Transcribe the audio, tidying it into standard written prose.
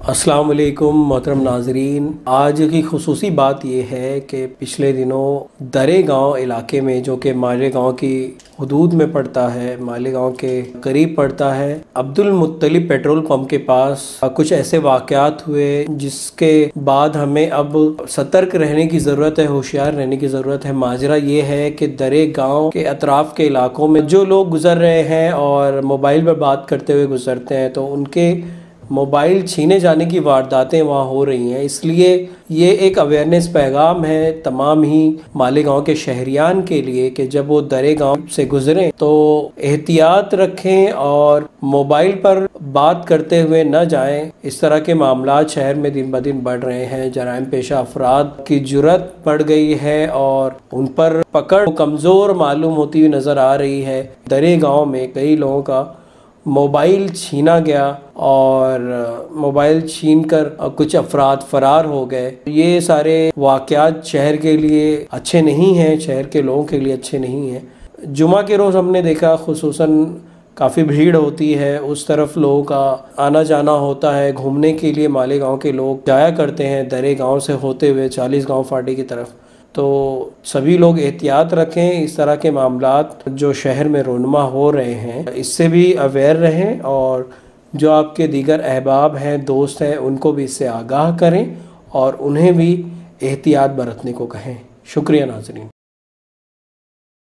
अस्सलाम वालेकुम मोहतरम नाजरीन। आज की खसूसी बात यह है कि पिछले दिनों दरे गांव इलाके में, जो कि मालेगांव की हदूद में पड़ता है, मालेगांव के करीब पड़ता है, अब्दुल मुत्तलिब पेट्रोल पंप के पास कुछ ऐसे वाक़यात हुए जिसके बाद हमें अब सतर्क रहने की ज़रूरत है, होशियार रहने की ज़रूरत है। माजरा ये है कि दरे गांव के अतराफ़ के इलाकों में जो लोग गुज़र रहे हैं और मोबाइल पर बात करते हुए गुज़रते हैं, तो उनके मोबाइल छीने जाने की वारदातें वहाँ हो रही हैं। इसलिए ये एक अवेयरनेस पैगाम है तमाम ही मालेगांव के शहरियान के लिए कि जब वो दरे गांव से गुजरें तो एहतियात रखें और मोबाइल पर बात करते हुए न जाएं। इस तरह के मामलात शहर में दिन ब दिन बढ़ रहे हैं। जराइम पेशा अफराद की जुर्रत बढ़ गई है और उन पर पकड़ कमज़ोर मालूम होती हुई नज़र आ रही है। दरे गांव में कई लोगों का मोबाइल छीना गया और मोबाइल छीनकर कुछ अफराद फरार हो गए। ये सारे वाक़यात शहर के लिए अच्छे नहीं हैं, शहर के लोगों के लिए अच्छे नहीं हैं। जुमा के रोज़ हमने देखा खुसूसन काफ़ी भीड़ होती है, उस तरफ लोगों का आना जाना होता है। घूमने के लिए मालेगांव के लोग जाया करते हैं दरे गांव से होते हुए 40 गांव फाटे की तरफ। तो सभी लोग एहतियात रखें। इस तरह के मामलात जो शहर में रोनमा हो रहे हैं, इससे भी अवेयर रहें और जो आपके दीगर अहबाब हैं, दोस्त हैं, उनको भी इससे आगाह करें और उन्हें भी एहतियात बरतने को कहें। शुक्रिया नाज़रीन।